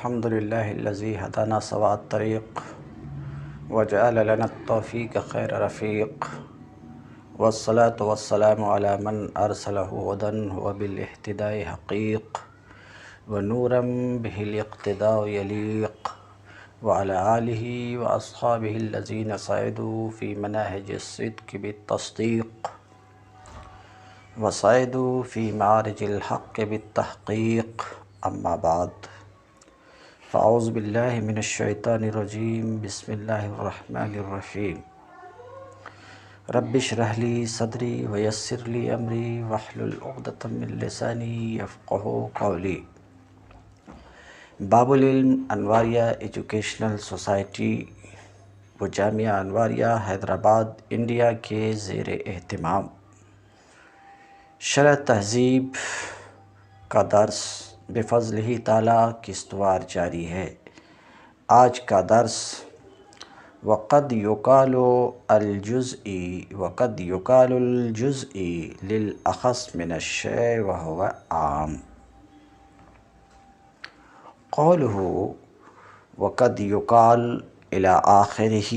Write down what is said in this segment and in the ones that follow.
الحمد لله الذي هدانا سواء الطريق وجعل لنا التوفيق خير رفيق، والصلاة والسلام على من أرسله هدى وبالاهتداء حقيق، ونورا به الاقتداء يليق، وعلى آله وأصحابه الذين صعدوا في مناهج الصدق بالتصديق، وصعدوا في معارج الحق بالتحقيق. اما بعد، فاعوذ باللہ من الشیطان الرجیم، بسم اللہ الرحمن الرحیم۔ رب اشرح لی صدری ویسر لی امری واحلل عقدۃ من لسانی یفقہوا قولی۔ باب العلم انواریہ ایجوکیشنل سوسائٹی و جامعہ انواریہ حیدرآباد انڈیا کے زیر اہتمام شرح تہذیب کا درس بفضلہ تعالیٰ قسطوار جاری ہے۔ آج کا درس وقد یقال الجزئی للأخص من الشیء وهو عام۔ قوله وقد یقال الى آخرہ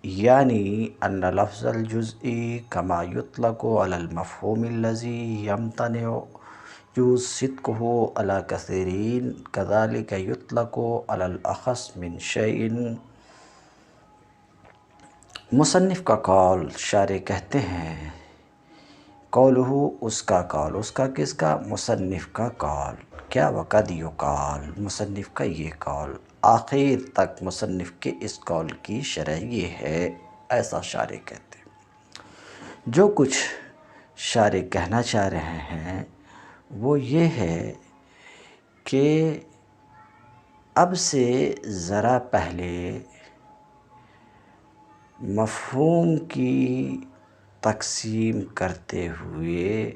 یعنی ان لفظ الجزئی کما یطلق علی المفہوم الذی یمتنع صدقہ علی کثیرین کذالک یطلق علی الأخص من شیء۔ مصنف کا قول، شارح کہتے ہیں قولہ اس کا قول، اس کا کس کا؟ مصنف کا قول۔ کیا؟ وقد یقال، مصنف کا یہ قول۔ آخر تک مصنف کے اس قول کی شرح یہ ہے، ایسا شارح کہتے ہیں۔ جو کچھ شارح کہنا چاہ رہے ہیں وہ یہ ہے کہ اب سے ذرا پہلے مفہوم کی تقسیم کرتے ہوئے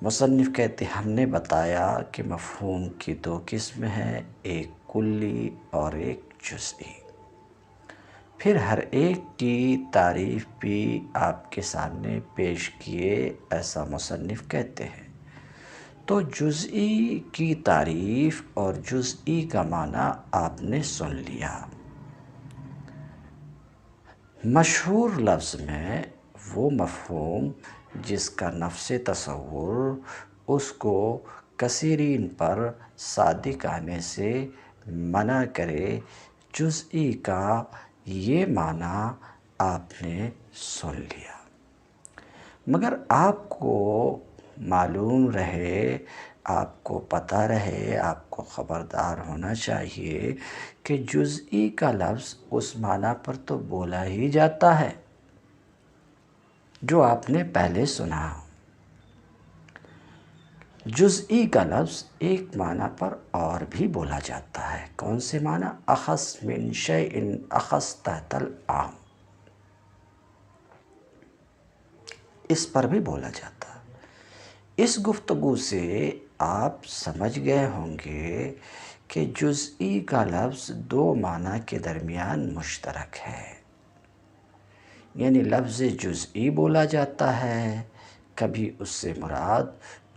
مصنف کہتے ہیں ہم نے بتایا کہ مفہوم کی دو قسم ہیں، ایک کلی اور ایک جزئی۔ پھر ہر ایک کی تعریف بھی آپ کے سامنے پیش کیے، ایسا مصنف کہتے ہیں۔ تو جزئی کی تعریف اور جزئی کا معنی آپ نے سن لیا۔ مشہور لفظ میں وہ مفہوم جس کا نفس تصور اس کو کثیرین پر صادق آنے سے منع کرے، جزئی کا یہ معنی آپ نے سن لیا۔ مگر آپ کو معلوم رہے، آپ کو پتہ رہے، آپ کو خبردار ہونا چاہیے کہ جزئی کا لفظ اس معنی پر تو بولا ہی جاتا ہے جو آپ نے پہلے سنا۔ جزئی کا لفظ ایک معنی پر اور بھی بولا جاتا ہے۔ کون سے معنی؟ اخص من شیء اخص تحت العام، اس پر بھی بولا جاتا ہے۔ اس گفتگو سے آپ سمجھ گئے ہوں گے کہ جزئی کا لفظ دو معنی کے درمیان مشترک ہے، یعنی لفظ جزئی بولا جاتا ہے، کبھی اس سے مراد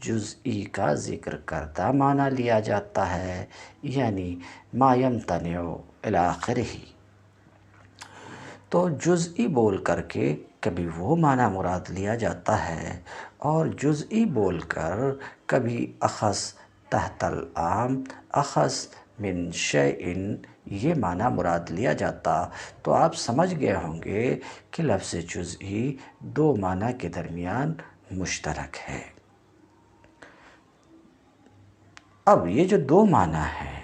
جزئی کا ذکر کردہ معنی لیا جاتا ہے، یعنی ما یمتنع الی آخرہ۔ تو جزئی بول کر کے کبھی وہ معنی مراد لیا جاتا ہے، اور جزئی بول کر کبھی اخص تحت العام، اخص من شیء یہ معنی مراد لیا جاتا۔ تو آپ سمجھ گئے ہوں گے کہ لفظ جزئی دو معنی کے درمیان مشترک ہے۔ اب یہ جو دو معنی ہیں،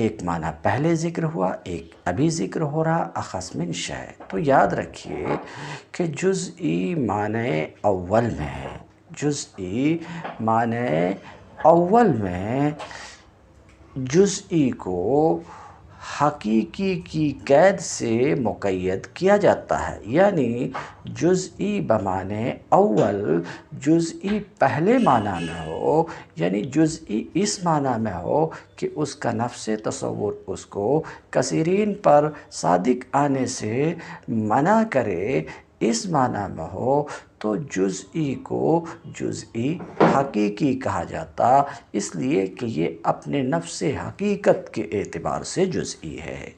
ایک معنی پہلے ذکر ہوا، ایک ابھی ذکر ہو رہا، اخص من شیء۔ تو یاد رکھیے کہ جزئی معنی اول میں ہے، جزئی معنی اول میں جزئی کو حقیقی کی قید سے مقید کیا جاتا ہے، یعنی جزئی بمعنی اول جزئی پہلے معنی میں ہو، یعنی جزئی اس معنی میں ہو کہ اس کا نفس تصور اس کو کثیرین پر صادق آنے سے منع کرے، اس معنی میں ہو تو جزئی کو جزئی حقیقی کہا جاتا، اس لیے کہ یہ اپنے نفس حقیقت کے اعتبار سے جزئی ہے۔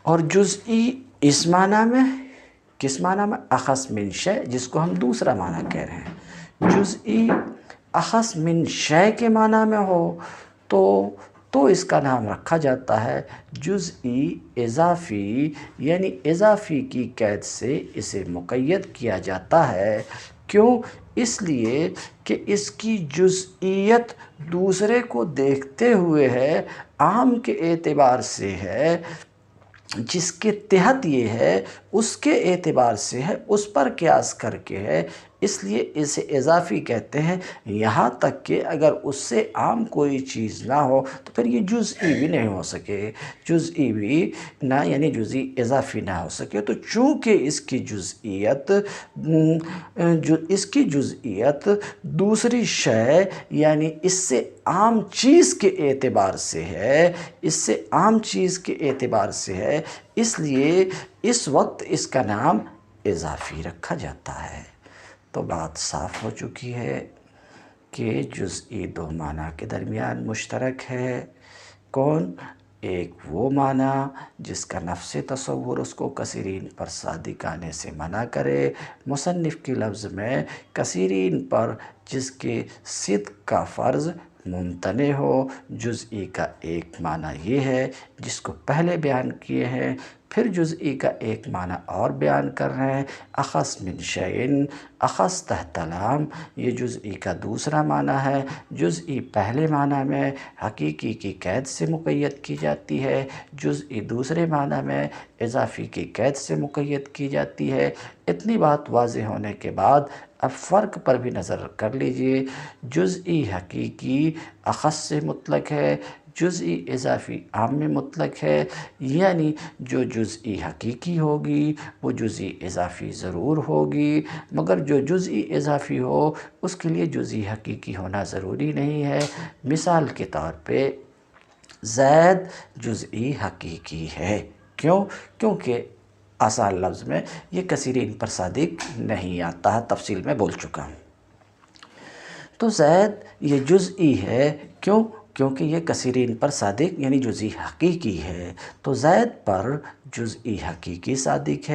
اور جزئی اس معنی میں، کس معنی میں؟ اخص من شے، جس کو ہم دوسرا معنی کہہ رہے ہیں۔ جزئی اخص من شے کے معنی میں ہو تو اس کا نام رکھا جاتا ہے جزئی اضافی، یعنی اضافی کی قید سے اسے مقید کیا جاتا ہے۔ کیوں؟ اس لیے کہ اس کی جزئیت دوسرے کو دیکھتے ہوئے ہے، عام کے اعتبار سے ہے، جس کے تحت یہ ہے اس کے اعتبار سے ہے، اس پر قیاس کر کے ہے، اس لیے اسے اضافی کہتے ہیں۔ یہاں تک کہ اگر اس سے عام کوئی چیز نہ ہو تو پھر یہ جزئی بھی نہیں ہو سکے، جزئی بھی نہ، یعنی جزئی اضافی نہ ہو سکے۔ تو چونکہ اس کی جزئیت دوسری شے یعنی اس سے عام چیز کے اعتبار سے ہے، اس سے عام چیز کے اعتبار سے ہے، اس لیے اس وقت اس کا نام اضافی رکھا جاتا ہے۔ تو بات صاف ہو چکی ہے کہ جزئی دو معنی کے درمیان مشترک ہے۔ کون؟ ایک وہ معنی جس کا نفس تصور اس کو کثیرین پر صادق آنے سے منع کرے۔ مصنف کے لفظ میں کثیرین پر جس کے صدق کا فرض ممتنع ہو۔ جزئی کا ایک معنی یہ ہے جس کو پہلے بیان کیے ہیں، پھر جزئی کا ایک معنی اور بیان کر رہے ہیں، اخص من شیء، اخص تحت لام، یہ جزئی کا دوسرا معنی ہے۔ جزئی پہلے معنی میں حقیقی کی قید سے مقید کی جاتی ہے، جزئی دوسرے معنی میں اضافی کی قید سے مقید کی جاتی ہے۔ اتنی بات واضح ہونے کے بعد اب فرق پر بھی نظر کر لیجئے۔ جزئی حقیقی اخص سے مطلق ہے، جزئی اضافی عام میں مطلق ہے، یعنی جو جزئی حقیقی ہوگی وہ جزئی اضافی ضرور ہوگی، مگر جو جزئی اضافی ہو اس کے لیے جزئی حقیقی ہونا ضروری نہیں ہے۔ مثال کے طور پہ زید جزئی حقیقی ہے، کیوں؟ کیونکہ آسان لفظ میں یہ کثیرین پر صادق نہیں آتا ہے، تفصیل میں بول چکا ہوں۔ تو زید یہ جزئی ہے، کیوں؟ کیونکہ یہ کثیرین پر صادق یعنی جزئی حقیقی ہے، تو زید پر جزئی حقیقی صادق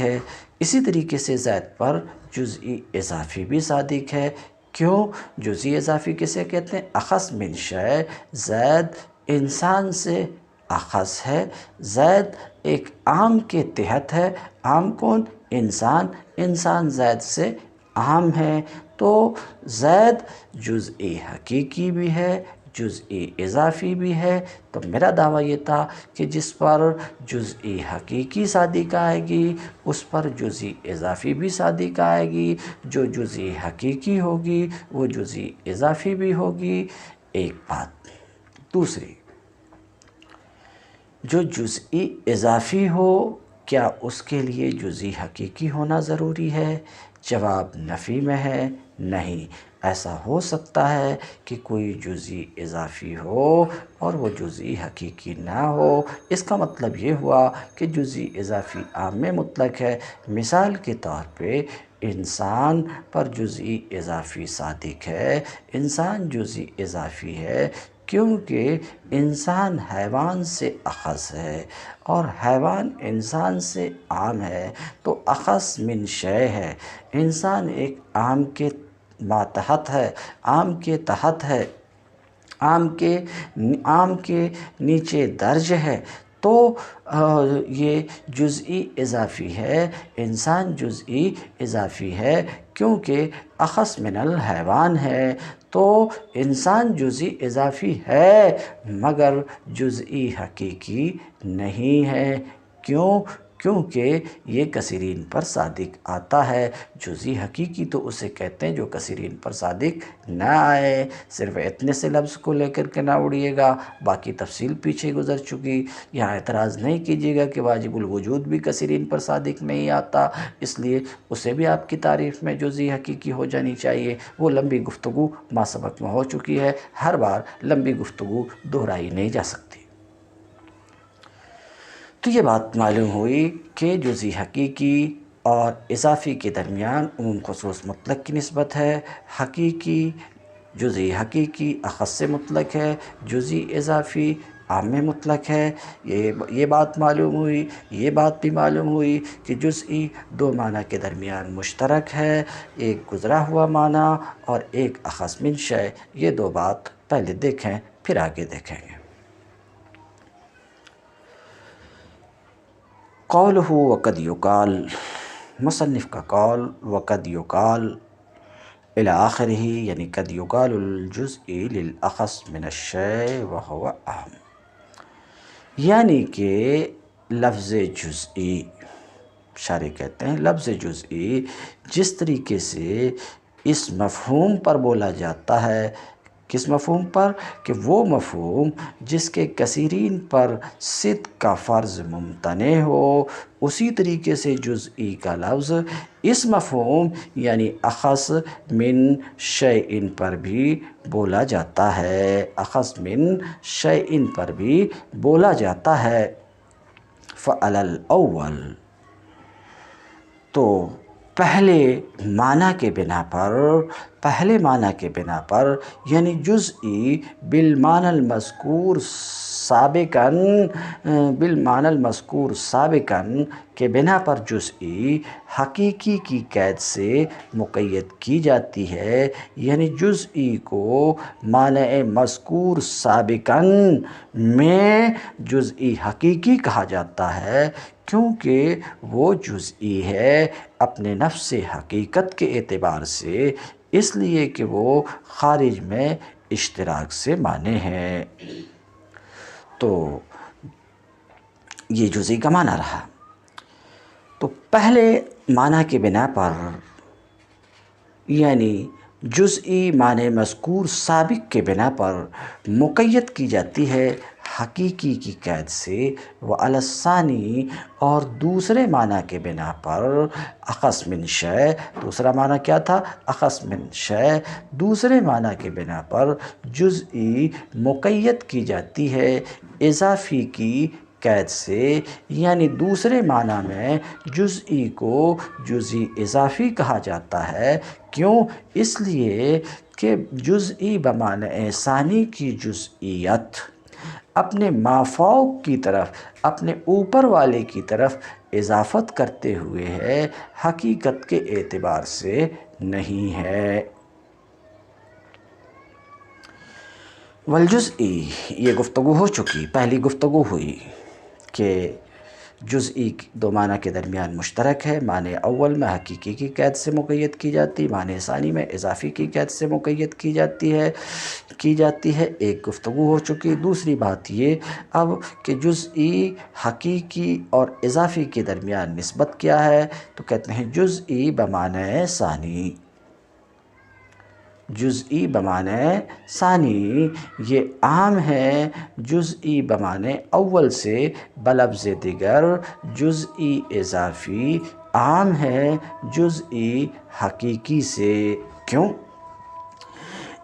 ہے۔ اسی طریقے سے زید پر جزئی اضافی بھی صادق ہے۔ کیوں؟ جزئی اضافی کسے کہتے ہیں؟ اخص من شیء، زید انسان سے اخص ہے، زید ایک عام کے تحت ہے۔ عام کون؟ انسان زید سے عام ہے، تو زید جزئی حقیقی بھی ہے، جزئی اضافی بھی ہے۔ تو میرا دعویٰ یہ تھا کہ جس پر جزئی حقیقی صادق آئے گی اس پر جزئی اضافی بھی صادق آئے گی، جو جزئی حقیقی ہوگی وہ جزئی اضافی بھی ہوگی۔ ایک بات دوسری، جو جزئی اضافی ہو کیا اس کے لیے جزئی حقیقی ہونا ضروری ہے؟ جواب نفی میں ہے، نہیں۔ ایسا ہو سکتا ہے کہ کوئی جزئی اضافی ہو اور وہ جزئی حقیقی نہ ہو، اس کا مطلب یہ ہوا کہ جزئی اضافی عام میں مطلق ہے۔ مثال کے طور پہ انسان پر جزئی اضافی صادق ہے، انسان جزئی اضافی ہے کیونکہ انسان حیوان سے اخص ہے اور حیوان انسان سے عام ہے، تو اخص من شیء ہے۔ انسان ایک عام کے ماتحت ہے، عام کے تحت ہے، عام کے نیچے درج ہے، تو یہ جزئی اضافی ہے، انسان جزئی اضافی ہے کیونکہ اخص من الحیوان ہے، تو انسان جزئی اضافی ہے مگر جزئی حقیقی نہیں ہے۔ کیوں؟ کیونکہ یہ کثیرین پر صادق آتا ہے۔ جزئی حقیقی تو اسے کہتے ہیں جو کثیرین پر صادق نہ آئے۔ صرف اتنے سے لفظ کو لے کر کے نہ اڑیے گا، باقی تفصیل پیچھے گزر چکی۔ یہاں اعتراض نہیں کیجیے گا کہ واجب الوجود بھی کثیرین پر صادق نہیں آتا، اس لیے اسے بھی آپ کی تعریف میں جزئی حقیقی ہو جانی چاہیے۔ وہ لمبی گفتگو ما سبق میں ہو چکی ہے، ہر بار لمبی گفتگو دہرائی نہیں جا سکتی۔ تو یہ بات معلوم ہوئی کہ جزئی حقیقی اور اضافی کے درمیان عموم خصوص مطلق کی نسبت ہے، حقیقی جزئی حقیقی اخص سے مطلق ہے، جزئی اضافی عام میں مطلق ہے۔ یہ بات معلوم ہوئی، یہ بات بھی معلوم ہوئی کہ جزئی دو معنی کے درمیان مشترک ہے، ایک گزرا ہوا معنی اور ایک اخص من شیء۔ یہ دو بات پہلے دیکھیں پھر آگے دیکھیں گے۔ قولہ وقد یقال، مصنف کا قول وقد یقال الی آخرہ، یعنی قد یقال الجزء للاخص من الشیء وہو اہم، یعنی کہ لفظ جزئی، شارح کہتے ہیں لفظ جزئی جس طریقے سے اس مفہوم پر بولا جاتا ہے، کس مفہوم پر؟ کہ وہ مفہوم جس کے کثیرین پر صدق کا فرض ممتنع ہو، اسی طریقے سے جزئی کا لفظ اس مفہوم یعنی اخص من شیء پر بھی بولا جاتا ہے، اخص من شیء پر بھی بولا جاتا ہے۔ فعلی الاول، تو پہلے معنی کے بنا پر، پہلے معنی کے بنا پر یعنی جزئی بالمعنی المذکور سابقاً، بالمعنی المذکور سابقاً کے بنا پر جزئی حقیقی کی قید سے مقید کی جاتی ہے، یعنی جزئی کو معنی مذکور سابقاً میں جزئی حقیقی کہا جاتا ہے، کیونکہ وہ جزئی ہے اپنے نفس حقیقت کے اعتبار سے، اس لیے کہ وہ خارج میں اشتراک سے مانے ہیں۔ تو یہ جزئی کا معنی رہا۔ تو پہلے معنی کے بنا پر یعنی جزئی معنی مذکور سابق کے بنا پر مقید کی جاتی ہے حقیقی کی قید سے، وعلی الثانی، اور دوسرے معنی کے بنا پر اخص من شیء، دوسرا معنی کیا تھا؟ اخص من شیء، دوسرے معنی کے بنا پر جزئی مقید کی جاتی ہے اضافی کی قید سے، یعنی دوسرے معنی میں جزئی کو جزئی اضافی کہا جاتا ہے۔ کیوں؟ اس لیے کہ جزئی بمعنی ثانی کی جزئیت اپنے مافوق کی طرف، اپنے اوپر والے کی طرف اضافت کرتے ہوئے ہے، حقیقت کے اعتبار سے نہیں ہے۔ والجزئی، یہ گفتگو ہو چکی، پہلی گفتگو ہوئی کہ جزئی دو معنی کے درمیان مشترک ہے، معنی اول میں حقیقی کی قید سے مقید کی جاتی، معنی ثانی میں اضافی کی قید سے مقید کی جاتی ہے، ایک گفتگو ہو چکی۔ دوسری بات یہ اب کہ جزئی حقیقی اور اضافی کے درمیان نسبت کیا ہے، تو کہتے ہیں جزئی بمعنی ثانی، جزئی بمعنی ثانی یہ عام ہے جزئی بمعنی اول سے، بلفظ دیگر جزئی اضافی عام ہے جزئی حقیقی سے۔ کیوں؟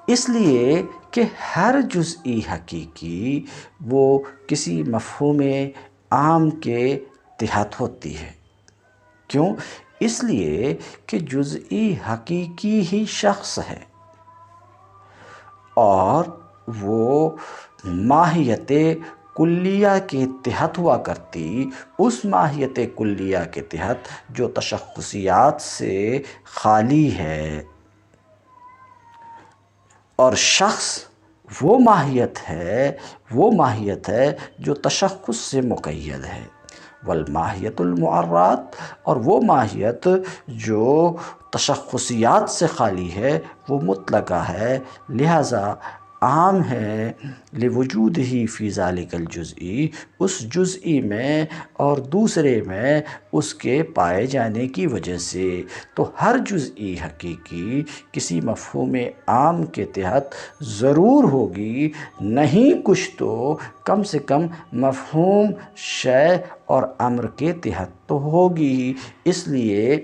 اس لیے کہ ہر جزئی حقیقی وہ کسی مفہوم عام کے تحت ہوتی ہے۔ کیوں؟ اس لیے کہ جزئی حقیقی ہی شخص ہے اور وہ ماہیت کلیہ کے تحت ہوا کرتی، اس ماہیت کلیہ کے تحت جو تشخصیات سے خالی ہے، اور شخص وہ ماہیت ہے جو تشخص سے مقید ہے۔ والماہیت المعرات، اور وہ ماہیت جو تشخصیات سے خالی ہے وہ مطلقہ ہے، لہذا عام ہے لوجود ہی فی ذالک الجزئی، اس جزئی میں اور دوسرے میں اس کے پائے جانے کی وجہ سے۔ تو ہر جزئی حقیقی کسی مفہوم عام کے تحت ضرور ہوگی، نہیں کچھ تو کم سے کم مفہوم شیء اور امر کے تحت تو ہوگی۔ اس لیے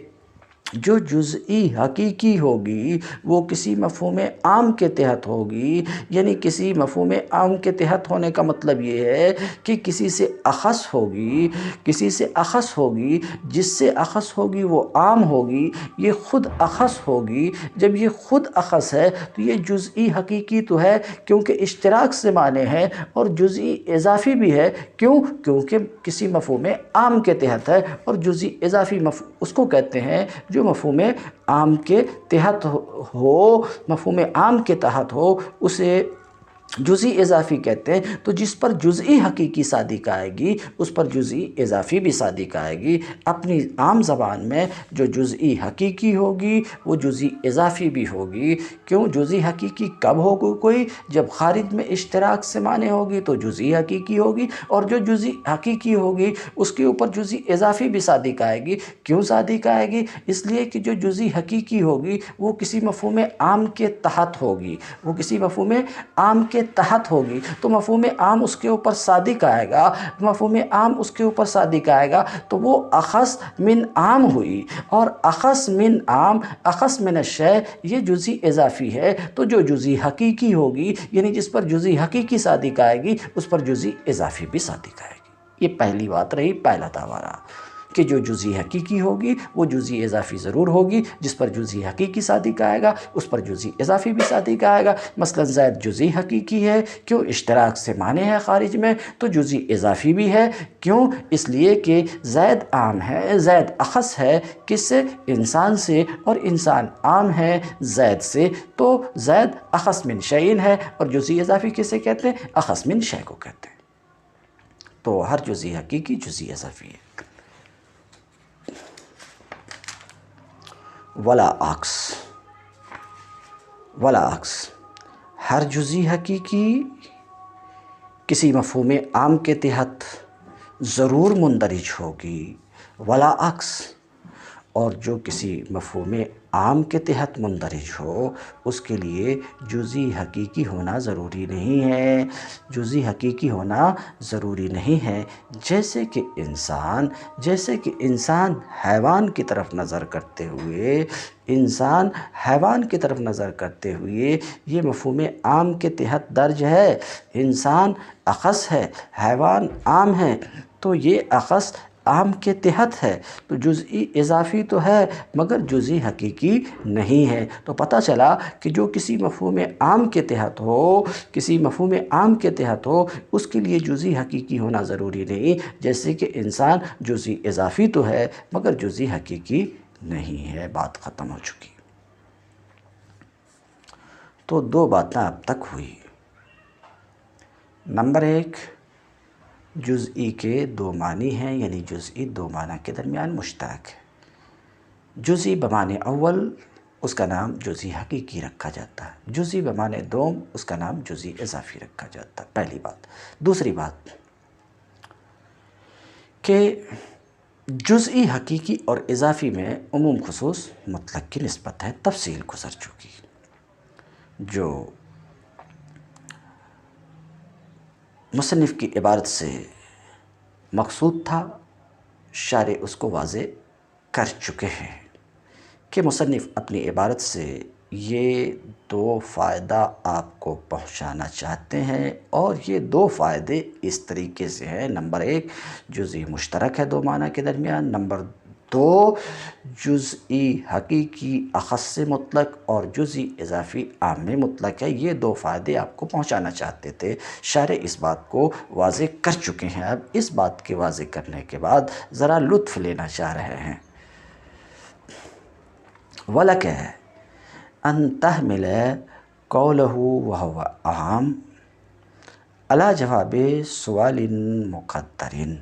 جو جزئی حقیقی ہوگی وہ کسی مفہوم عام کے تحت ہوگی، یعنی کسی مفہوم عام کے تحت ہونے کا مطلب یہ ہے کہ کسی سے اخص ہوگی، کسی سے اخص ہوگی، جس سے اخص ہوگی وہ عام ہوگی، یہ خود اخص ہوگی۔ جب یہ خود اخص ہے تو یہ جزئی حقیقی تو ہے کیونکہ اشتراک سے معنی ہے، اور جزئی اضافی بھی ہے کیونکہ کسی مفہوم عام کے تحت ہے، اور جزئی اضافی اس کو کہتے ہیں جو مفہوم عام کے تحت ہو، مفہوم عام کے تحت ہو، اسے جزئی اضافی کہتے ہیں۔ تو جس پر جزئی حقیقی صادق آئے گی اس پر جزئی اضافی بھی صادق آئے گی۔ اپنی عام زبان میں جو جزئی حقیقی ہوگی وہ جزئی اضافی بھی ہوگی۔ کیوں جزئی حقیقی کب ہوگی کوئی؟ جب خارج میں اشتراک سے معنی ہوگی تو جزئی حقیقی ہوگی، اور جو جزئی حقیقی ہوگی اس کے اوپر جزئی اضافی بھی صادق آئے گی۔ کیوں صادق آئے گی؟ اس لیے کہ جو جزئی حقیقی ہوگی وہ کسی مفہوم عام کے تحت ہوگی، وہ کسی مفہوم عام کے تحت ہوگی، تو مفہوم عام اس کے اوپر صادق آئے گا، مفہوم عام اس کے اوپر صادق آئے گا تو وہ اخص من عام ہوئی، اور اخص من عام، اخص من الشیء، یہ جزئی اضافی ہے۔ تو جو جزئی حقیقی ہوگی یعنی جس پر جزئی حقیقی صادق آئے گی اس پر جزئی اضافی بھی صادق آئے گی۔ یہ پہلی بات رہی، پہلا دعویٰ کہ جو جزئی حقیقی ہوگی وہ جزئی اضافی ضرور ہوگی، جس پر جزئی حقیقی صادق آئے گا اس پر جزئی اضافی بھی صادق آئے گا۔ مثلا زید جزئی حقیقی ہے، کیوں؟ اشتراک سے معنی ہے خارج میں، تو جزئی اضافی بھی ہے، کیوں؟ اس لیے کہ زید عام ہے، زید اخص ہے کس سے؟ انسان سے، اور انسان عام ہے زید سے، تو زید اخص من شیء ہے، اور جزئی اضافی کسے کہتے ہیں؟ اخص من شیء کو کہتے ہیں۔ تو ہر جزئی حقیقی جزئی اضافی ہے۔ ولا عکس، ہر جزئی حقیقی کسی مفہوم عام کے تحت ضرور مندرج ہوگی، ولا عکس، اور جو کسی مفہوم عام کے تحت مندرج ہو اس کے لیے جزئی حقیقی ہونا ضروری نہیں ہے، جزئی حقیقی ہونا ضروری نہیں ہے۔ جیسے کہ انسان حیوان کی طرف نظر کرتے ہوئے، یہ مفہوم عام کے تحت درج ہے، انسان اخص ہے، حیوان عام ہے، تو یہ اخص عام کے تحت ہے، تو جزئی اضافی تو ہے مگر جزئی حقیقی نہیں ہے۔ تو پتہ چلا کہ جو کسی مفہوم عام کے تحت ہو اس کے لیے جزئی حقیقی ہونا ضروری نہیں، جیسے کہ انسان جزئی اضافی تو ہے مگر جزئی حقیقی نہیں ہے۔ بات ختم ہو چکی۔ تو دو باتیں اب تک ہوئی۔ نمبر ایک، جزئی کے دو معنی ہیں، یعنی جزئی دو معنی کے درمیان مشترک ہے۔ جزئی بمعنی اول اس کا نام جزئی حقیقی رکھا جاتا ہے، جزئی بمعنی دوم اس کا نام جزئی اضافی رکھا جاتا ہے، پہلی بات۔ دوسری بات کہ جزئی حقیقی اور اضافی میں عموم خصوص مطلق کی نسبت ہے، تفصیل گزر چکی۔ جو مصنف کی عبارت سے مقصود تھا شارح اس کو واضح کر چکے ہیں کہ مصنف اپنی عبارت سے یہ دو فائدہ آپ کو پہنچانا چاہتے ہیں، اور یہ دو فائدے اس طریقے سے ہیں۔ نمبر ایک، جزئی مشترک ہے دو معنی کے درمیان۔ نمبر دو، جزئی حقیقی اخص سے مطلق اور جزئی اضافی عام میں مطلق ہے۔ یہ دو فائدے آپ کو پہنچانا چاہتے تھے، شارح اس بات کو واضح کر چکے ہیں۔ اب اس بات کے واضح کرنے کے بعد ذرا لطف لینا چاہ رہے ہیں۔ وَلَكَ أَن تَحْمِلَ قَوْلَهُ وَهُوَ عَامٌ عَلَى جَوَابِ سُؤَالٍ مُقَدَّرٍ۔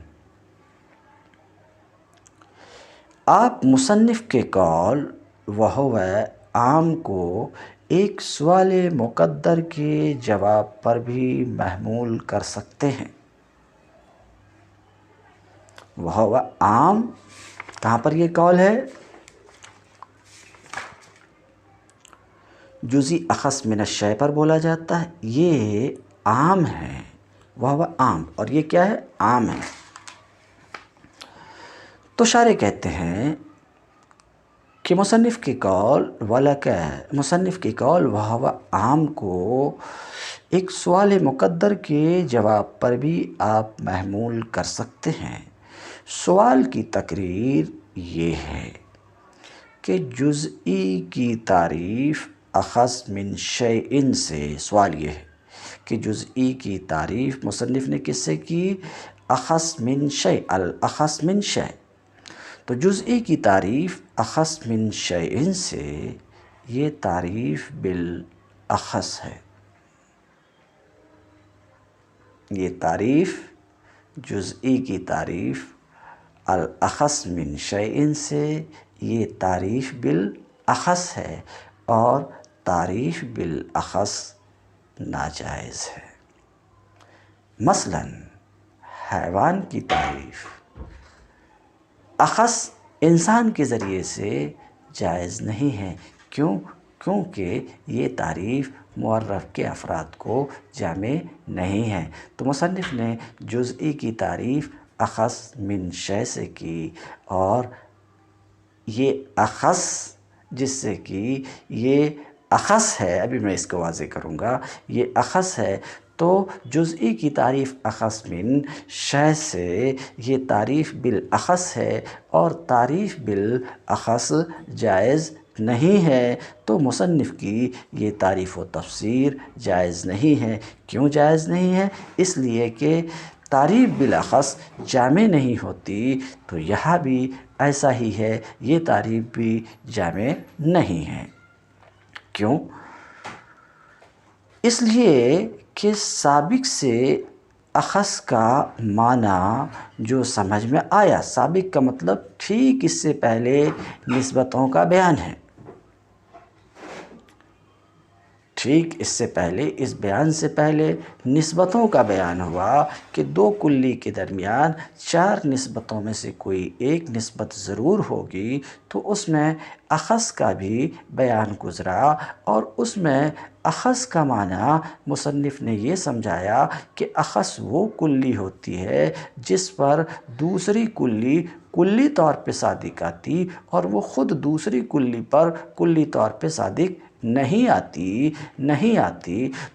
آپ مصنف کے قول وَهُوَ عام کو ایک سوال مقدر کے جواب پر بھی محمول کر سکتے ہیں۔ وَهُوَ عام، کہاں پر یہ قول ہے؟ جزئی اخص من الشیء پر بولا جاتا ہے، یہ عام ہے، وَهُوَ عام، اور یہ کیا ہے؟ عام ہے۔ تو شارح کہتے ہیں کہ مصنف کی قول مصنف کی قول وہو عام کو ایک سوال مقدر کے جواب پر بھی آپ محمول کر سکتے ہیں۔ سوال کی تقریر یہ ہے کہ جزئی کی تعریف اخص من شیء سے، سوال یہ ہے کہ جزئی کی تعریف مصنف نے کس سے کی؟ اخص من شیء، الاخص من شیء۔ تو جزئی کی تعریف اخص من شیء سے، یہ تعریف بالاخص ہے۔ یہ تعریف جزئی کی تعریف الاخص من شیء سے، یہ تعریف بالاخص ہے، اور تعریف بالاخص ناجائز ہے۔ مثلا حیوان کی تعریف اخص انسان کے ذریعے سے جائز نہیں ہے، کیونکہ یہ تعریف معرف کے افراد کو جامع نہیں ہے۔ تو مصنف نے جزئی کی تعریف اخص من شیء سے کی، اور یہ اخص جس سے کی یہ اخص ہے، ابھی میں اس کو واضح کروں گا، یہ اخص ہے، تو جزئی کی تعریف اخص من شیء سے یہ تعریف بالاخص ہے، اور تعریف بالاخص جائز نہیں ہے۔ تو مصنف کی یہ تعریف و تفسیر جائز نہیں ہے۔ کیوں جائز نہیں ہے؟ اس لیے کہ تعریف بالاخص جامع نہیں ہوتی، تو یہاں بھی ایسا ہی ہے، یہ تعریف بھی جامع نہیں ہے۔ کیوں؟ اس لیے کہ سابق سے اخص کا معنی جو سمجھ میں آیا، سابق کا مطلب ٹھیک اس سے پہلے نسبتوں کا بیان ہے، ٹھیک اس سے پہلے، اس بیان سے پہلے نسبتوں کا بیان ہوا کہ دو کلی کے درمیان چار نسبتوں میں سے کوئی ایک نسبت ضرور ہوگی، تو اس میں اخص کا بھی بیان گزرا، اور اس میں اخص کا معنی مصنف نے یہ سمجھایا کہ اخص وہ کلی ہوتی ہے جس پر دوسری کلی کلی طور پہ صادق آتی، اور وہ خود دوسری کلی پر کلی طور پہ صادق نہیں آتی۔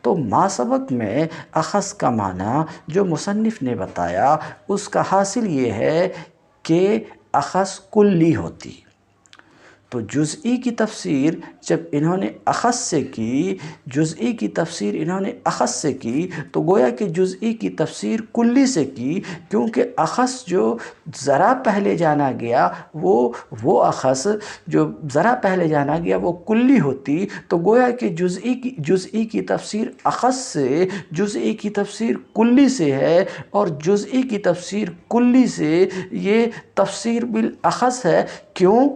تو ما سبق میں اخص کا معنی جو مصنف نے بتایا، اس کا حاصل یہ ہے کہ اخص کلی ہوتی۔ تو جزئی کی تفسیر جب انہوں نے اخص سے کی، جزئی کی تفسیر انہوں نے اخص سے کی، تو گویا کہ جزئی کی تفسیر کلی سے کی، کیونکہ اخص جو ذرا پہلے جانا گیا وہ اخص جو ذرا پہلے جانا گیا وہ کلی ہوتی، تو گویا کہ جزئی کی تفسیر اخص سے، جزئی کی تفسیر کلی سے ہے، اور جزئی کی تفسیر کلی سے یہ تفسیر بالاخص ہے۔ کیوں؟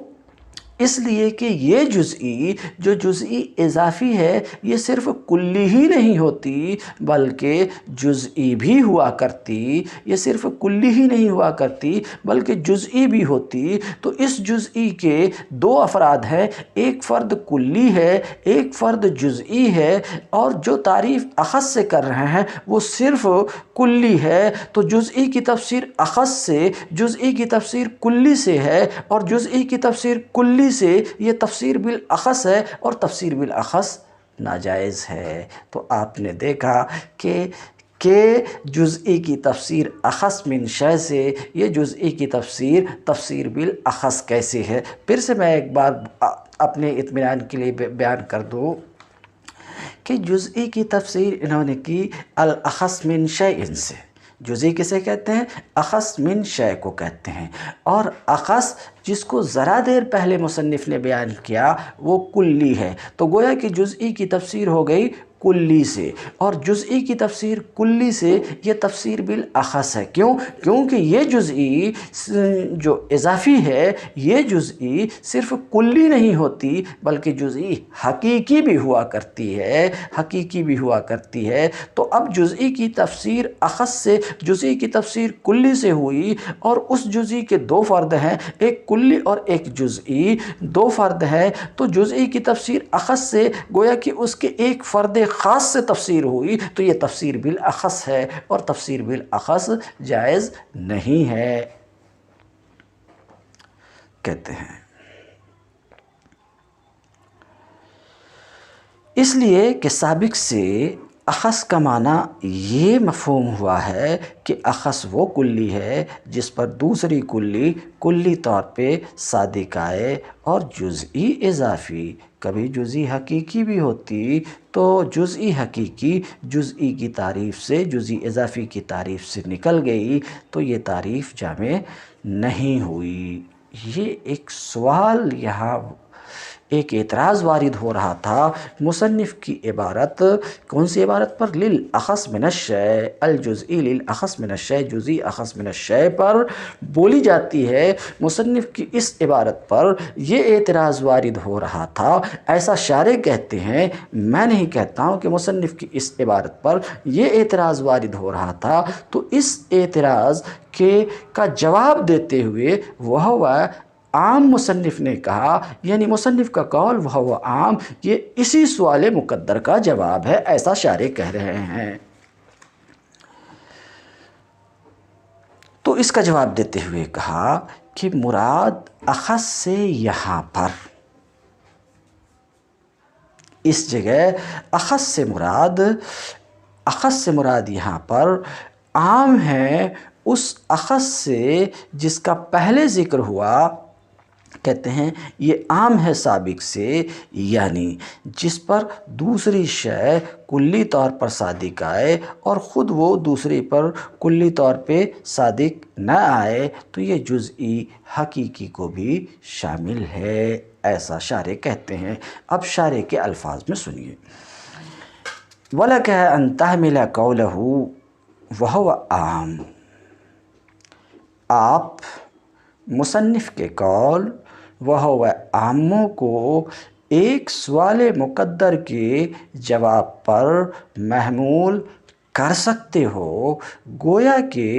اس لیے کہ یہ جزئی جو جزئی اضافی ہے، یہ صرف کلی ہی نہیں ہوتی بلکہ جزئی بھی ہوا کرتی، یہ صرف کلی ہی نہیں ہوا کرتی بلکہ جزئی بھی ہوتی۔ تو اس جزئی کے دو افراد ہیں، ایک فرد کلی ہے، ایک فرد جزئی ہے، اور جو تعریف اخص سے کر رہے ہیں وہ صرف کلی ہے۔ تو جزئی کی تفسیر اخص سے، جزئی کی تفسیر کلی سے ہے، اور جزئی کی تفسیر کلی سے یہ تفسیر بالاخص ہے، اور تفسیر بالاخص ناجائز ہے۔ تو آپ نے دیکھا کہ جزئی کی تفسیر اخص من شیء سے یہ جزئی کی تفسیر بالاخص کیسے ہے؟ پھر سے میں ایک بار اپنے اطمینان کے لیے بیان کر دوں کہ جزئی کی تفسیر انہوں نے کی الاخص من شیء سے۔ جزئی کسے کہتے ہیں؟ اخص من شیء کو کہتے ہیں، اور اخص جس کو ذرا دیر پہلے مصنف نے بیان کیا وہ کلی ہے۔ تو گویا کہ جزئی کی تفسیر ہو گئی کلی سے، اور جزئی کی تفسیر کلی سے یہ تفسیر بالاخص ہے۔ کیونکہ یہ جزئی جو اضافی ہے، یہ جزئی صرف کلی نہیں ہوتی بلکہ جزئی حقیقی بھی ہوا کرتی ہے، تو اب جزئی کی تفسیر اخص سے جزئی کی تفسیر کلی سے ہوئی، اور اس جزئی کے دو فرد ہیں، ایک کلی اور ایک جزئی، دو فرد ہیں، تو جزئی کی تفسیر اخص سے گویا کہ اس کے ایک فرد خاص سے تفسیر ہوئی، تو یہ تفسیر بالاخص ہے، اور تفسیر بالاخص جائز نہیں ہے۔ کہتے ہیں اس لیے کہ سابق سے اخص کا معنی یہ مفہوم ہوا ہے کہ اخص وہ کلی ہے جس پر دوسری کلی کلی طور پہ صادق آئے، اور جزئی اضافی کبھی جزئی حقیقی بھی ہوتی تو جزئی حقیقی جزئی کی تعریف سے جزئی اضافی کی تعریف سے نکل گئی تو یہ تعریف جامع نہیں ہوئی۔ یہ ایک سوال یہاں ایک اعتراض وارد ہو رہا تھا مصنف کی عبارت، کون سی عبارت پر؟ للأخص من الشیء، الجزئی للأخص من الشیء، جزئی اخص من الشیء پر بولی جاتی ہے۔ مصنف کی اس عبارت پر یہ اعتراض وارد ہو رہا تھا، ایسا شارح کہتے ہیں، میں نہیں کہتا ہوں کہ مصنف کی اس عبارت پر یہ اعتراض وارد ہو رہا تھا۔ تو اس اعتراض کا جواب دیتے ہوئے وہ عام مصنف نے کہا، یعنی مصنف کا قول وہ عام، یہ اسی سوال مقدر کا جواب ہے، ایسا شارح کہہ رہے ہیں۔ تو اس کا جواب دیتے ہوئے کہا کہ مراد اخص سے یہاں پر اس جگہ اخص سے مراد یہاں پر عام ہے اس اخص سے جس کا پہلے ذکر ہوا، کہتے ہیں یہ عام ہے سابق سے، یعنی جس پر دوسری شے کلی طور پر صادق آئے اور خود وہ دوسری پر کلی طور پہ صادق نہ آئے تو یہ جزئی حقیقی کو بھی شامل ہے، ایسا شارح کہتے ہیں۔ اب شارح کے الفاظ میں سنیے، وَلَكَ أَن تَحْمِلَ قَوْلَهُ وَهُوَ عَامٌ، آپ مصنف کے قول وَهُوَ عَامٌ کو ایک سوال مقدر کے جواب پر محمول کر سکتے ہو، گویا کہ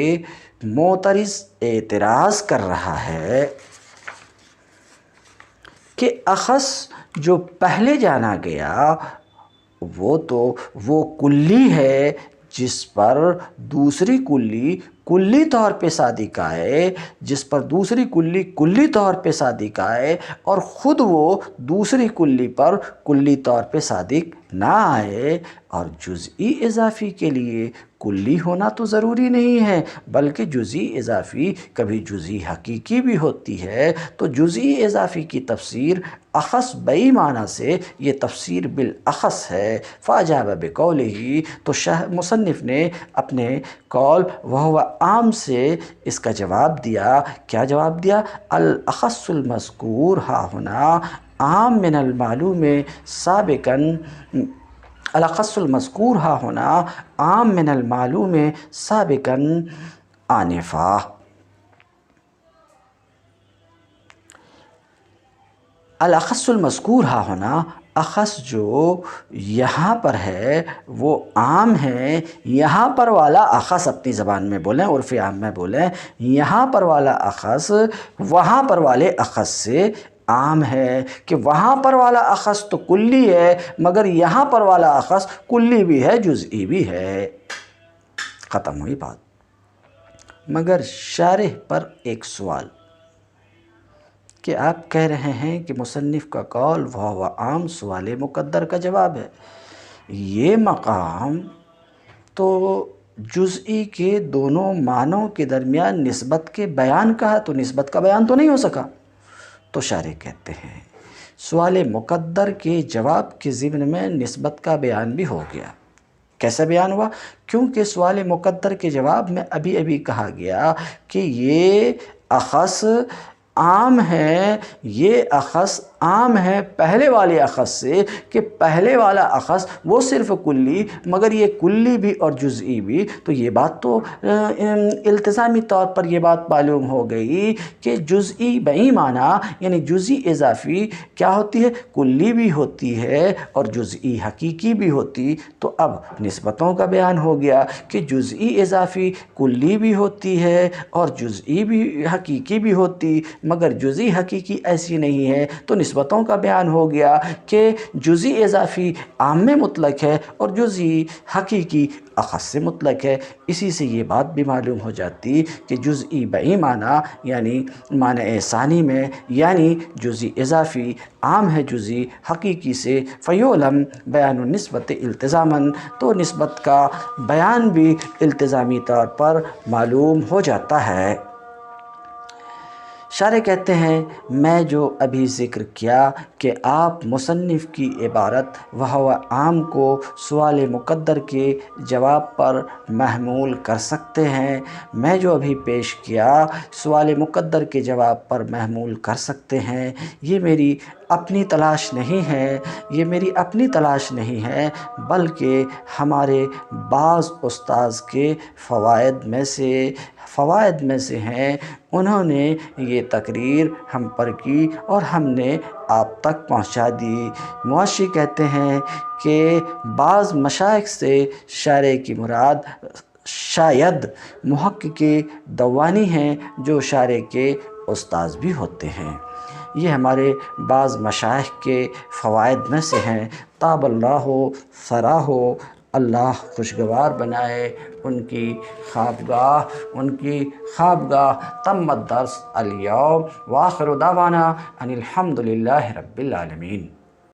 معترض اعتراض کر رہا ہے کہ اخص جو پہلے جانا گیا وہ کلی ہے جس پر دوسری کلی کلی طور پہ صادق آئے، جس پر دوسری کلی کلی طور پہ صادق آئے اور خود وہ دوسری کلی پر کلی طور پہ صادق نہ آئے، اور جزئی اضافی کے لیے کلی ہونا تو ضروری نہیں ہے بلکہ جزئی اضافی کبھی جزئی حقیقی بھی ہوتی ہے۔ تو جزئی اضافی کی تفسیر اخص بئی معنی سے یہ تفسیر بالاخص ہے۔ فاجاب بقولہ، تو مصنف نے اپنے قول وہو عام سے اس کا جواب دیا۔ کیا جواب دیا؟ الاخص المذکور ہا ہنا عام من المعلوم سابقاً، الاخص المذکور ہا ہنا عام من المعلوم سابقاً آنفا۔ الاخص المذکور ہا ہونا، اخص جو یہاں پر ہے وہ عام ہے، یہاں پر والا اخص اپنی زبان میں بولیں، عرف عام میں بولیں، یہاں پر والا اخص وہاں پر والے اخص سے عام ہے، کہ وہاں پر والا اخص تو کلی ہے مگر یہاں پر والا اخص کلی بھی ہے جزئی بھی ہے، ختم ہوئی بات۔ مگر شارح پر ایک سوال کہ آپ کہہ رہے ہیں کہ مصنف کا قول وہو عام سوال مقدر کا جواب ہے، یہ مقام تو جزئی کے دونوں معنوں کے درمیان نسبت کے بیان کا ہے، تو نسبت کا بیان تو نہیں ہو سکا۔ تو شارح کہتے ہیں سوال مقدر کے جواب کے ضمن میں نسبت کا بیان بھی ہو گیا۔ کیسا بیان ہوا؟ کیونکہ سوال مقدر کے جواب میں ابھی کہا گیا کہ یہ اخص عام ہے، یہ اخص عام ہے پہلے والے اخص سے، کہ پہلے والا اخص وہ صرف کلی مگر یہ کلی بھی اور جزئی بھی۔ تو یہ بات تو التزامی طور پر یہ بات معلوم ہو گئی کہ جزئی بئی معنی یعنی جزئی اضافی کیا ہوتی ہے؟ کلی بھی ہوتی ہے اور جزئی حقیقی بھی ہوتی۔ تو اب نسبتوں کا بیان ہو گیا کہ جزئی اضافی کلی بھی ہوتی ہے اور جزئی بھی حقیقی بھی ہوتی، مگر جزئی حقیقی ایسی نہیں ہے۔ تو نسبتوں کا بیان ہو گیا کہ جزئی اضافی عام میں مطلق ہے اور جزئی حقیقی اخص سے مطلق ہے۔ اسی سے یہ بات بھی معلوم ہو جاتی کہ جزئی بئی معنی یعنی معنی ثانی میں یعنی جزئی اضافی عام ہے جزئی حقیقی سے، فیعلم بیان النسبت التزاماً، تو نسبت کا بیان بھی التزامی طور پر معلوم ہو جاتا ہے۔ شارح کہتے ہیں میں جو ابھی ذکر کیا کہ آپ مصنف کی عبارت وہو عام کو سوال مقدر کے جواب پر محمول کر سکتے ہیں، میں جو ابھی پیش کیا سوال مقدر کے جواب پر محمول کر سکتے ہیں، یہ میری اپنی تلاش نہیں ہے بلکہ ہمارے بعض استاذ کے فوائد میں سے ہیں۔ انہوں نے یہ تقریر ہم پر کی اور ہم نے آپ تک پہنچا دی۔ معاشی کہتے ہیں کہ بعض مشائخ سے شارح کی مراد شاید محقق دوانی ہیں جو شارح کے استاذ بھی ہوتے ہیں۔ یہ ہمارے بعض مشائخ کے فوائد میں سے ہیں۔ طاب اللہ ثراہ، اللہ خوشگوار بنائے ان کی خوابگاہ۔ تم الدرس اليوم وآخر دعوانا ان الحمد للہ رب العالمین۔